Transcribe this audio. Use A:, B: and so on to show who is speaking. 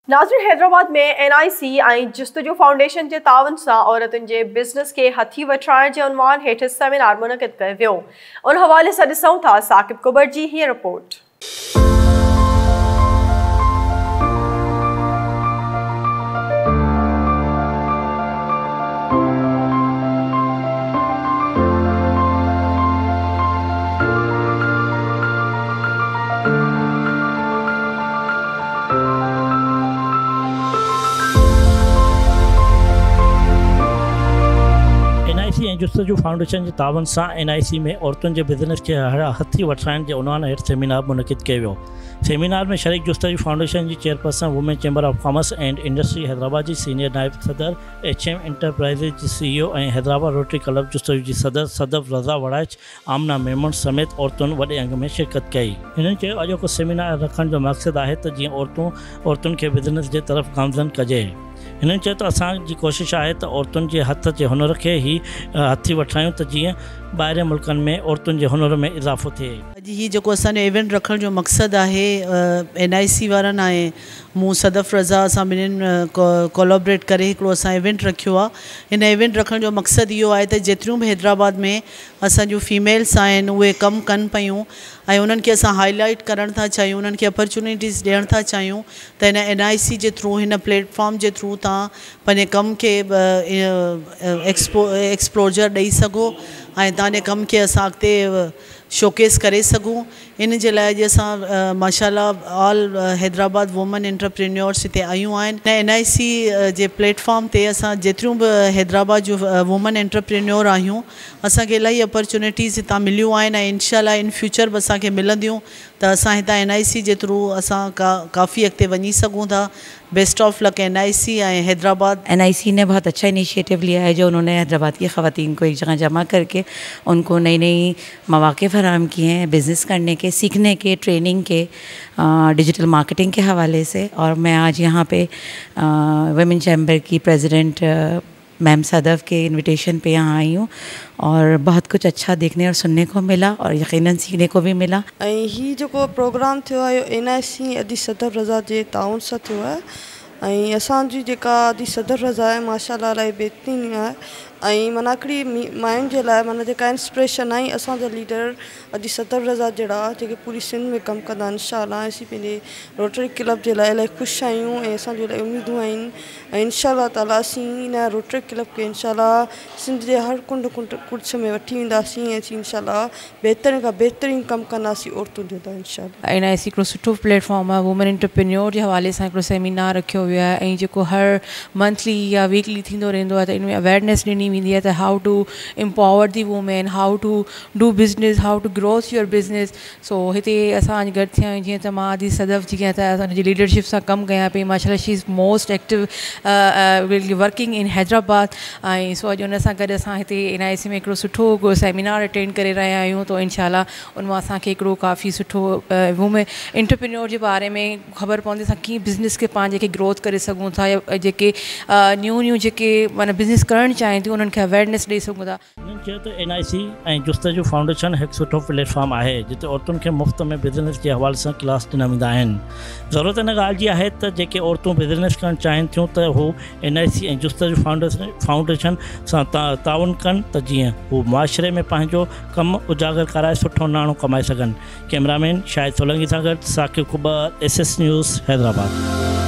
A: नाज़रीन, हैदराबाद में NIC ऐं जस्तजू फाउंडेशन के तावन से औरतुनि के बिज़नेस के हथी वठाइण के उनवान हेठ सेमिनार मुनक़िद कयो वियो। उन हवाले से ॾिसूं था साकिब कुबर जी हीअ रिपोर्ट।
B: जस्तजू फाउंडेशन के तावन से NIC में औरतुनि के बिज़नेस के हथी वठाइण के उनवान हेठ सेमिनार मुनक़िद कयो वियो। सेमिनार में शरीक जस्तजू फाउंडेशन की chairperson women chamber of commerce and industry Hyderabad की सीनियर नायब सदर HM एंटरप्राइजेज की CEO और हैदराबाद रोटरी क्लब जस्तजू की सदर सदफ रज़ा वड़ाइच आमना मेमन समेत औरतुनि वॾे अंग में शिरकत कई। हिननि चयो अॼोको सेमिनार रखण जो मक़सदु आहे त जीअं औरतुनि खे बिज़नेस जे तरफ़ गामज़न कजे। हिननि चयो त असांजी कोशिशि आहे त औरतुनि जे हथ जे हुनर खे ई हथी वठायूं त जीअं ॿाहिरि मुल्कनि में औरतुनि जे हुनर में इज़ाफ़ो थिए।
C: अॼु ही जेको असांजो इवेंट रखण जो मक़सदु आहे NIC वारनि ऐं मूं सदफ रज़ा असां ॿिन्हिनि कोलैबोरेट करे हिकिड़ो असां इवेंट रखियो आहे। हिन इवेंट रखण जो मक़सदु इहो आहे त जेतिरियूं बि हैदराबाद में असांजूं फीमेल्स आहिनि उहे कमु कनि पियूं ऐं उन्हनि खे असां हाईलाइट करणु था चाहियूं, उन्हनि खे अपॉर्चुनिटीज़ ॾियणु था चाहियूं त हिन NIC जे थ्रू हिन प्लेटफॉर्म जे थ्रू तव्हां पंहिंजे कम खे एक्सपोजर ॾेई सघो ऐं तव्हांजे कम खे असां अॻिते शोकेस करे सघूं। इन जे लाइ अॼु असां माशाल्लाह ऑल हैदराबाद वुमन एंटरप्रेन्योर्स हिते आयूं आहिनि। NIC जे प्लेटफॉर्म ते असां जेतिरियूं बि हैदराबाद जूं वुमन एंटरप्रेन्योर आहियूं असांखे इलाही अपॉर्चुनिटीज़ हितां मिलियूं आहिनि ऐं इंशाल्लाह इन फ्यूचर बि असांखे मिलंदियूं त असां हितां NIC जे थ्रू असां काफ़ी अॻिते वञी सघूं था। बेस्ट ऑफ लक NIC ऐं हैदराबाद।
D: NIC ने बहुत अच्छा इनिशिएटिव लिया है जो उन्होंने हैदराबाद की ख़वातीन को एक जगह जमा करके उनको नई नई मौक़े फराहम किए हैं बिज़नेस करने के, सीखने के, ट्रेनिंग के, डिजिटल मार्केटिंग के हवाले से। और मैं आज यहाँ पे वुमेन चैम्बर की प्रेसिडेंट मैम सदफ के इनविटेशन पे यहाँ आई हूँ और बहुत कुछ अच्छा देखने और सुनने को मिला और यकीनन सीखने को भी मिला।
E: ही जो प्रोग्राम थियो है NIC अदी सदर रज़ा जे ताउन सां थियो है ऐं असांजी जेका अदी सदर रज़ा आहे माशाल्लाह इलाही बहितरीन आहे ऐं माना हिकिड़ी माइंड जे लाइ माना जेका इंस्पिरेशन आहे असांजा लीडर अदी सदर रज़ा जहिड़ा जेके पूरी सिंध में कमु कंदा आहिनि। इंशाल्लाह असीं पंहिंजे रोटरी क्लब जे लाइ इलाही ख़ुशि आहियूं ऐं असांजो इलाही उमेदूं आहिनि ऐं इंशाल्लाह ताला असीं हिन रोटरी क्लब खे इंशाल्लाह सिंध जे हर कुछ में वठी वेंदासीं ऐं असीं इंशाल्लाह बहितरीन खां बहितरीन कमु कंदासीं औरतुनि जो। त इंशाल्लाह
F: NIC हिकिड़ो सुठो प्लेटफॉर्म आहे वुमेन एंटरप्रेन्योर जे हवाले सां हिकिड़ो सेमिनार रखियो वियो आहे ऐं जेको हर मंथली या वीकली थींदो रहंदो आहे त इन में अवेयरनेस ॾिनी वेंदी आहे त how to empower the women, how to do business, how to growth your business. So हिते असां गॾु थिया आहियूं जीअं त मां अदी सदफ जीअं त असांजी लीडरशिप सां कमु कयां पई। माशाल्लाह she is most active working in Hyderabad ऐं सो अॼु उन सां गॾु असां हिते NIC में हिकिड़ो सुठो सेमिनार अटेंड करे रहिया आहियूं। तो इंशाल्लाह उन मां असांखे हिकिड़ो काफ़ी सुठो वुमेन एंटरप्रेन्योर जे बारे में ख़बर पवंदी असां कीअं बिज़नेस खे पंहिंजे खे ग्रोथ करे सघूं था या जेके न्यू जेके माना बिज़नेस करणु चाहिनि थियूं उन्हनि खे अवेयरनेस ॾेई सघूं था।
B: उन्हनि चयो त NIC ऐं जस्तजू फाउंडेशन हिकु सुठो प्लेटफॉर्म आहे जिते औरतुनि खे मुफ़्त में बिज़नेस जे हवाले सां क्लास ॾिना वेंदा आहिनि। ज़रूरत इन ॻाल्हि जी आहे त जेके औरतूं बिज़नेस करणु चाहिनि थियूं त हू NIC ऐं जस्तजू फाउंडेशन सां ताउन कनि त जीअं हू मुआशरे में पंहिंजो कमु उजागर कराए सुठो नाणो कमाए सघनि। कैमरामैन शाहिद सोलंगी सां गॾु साकिब कुबर SS न्यूज़ हैदराबाद।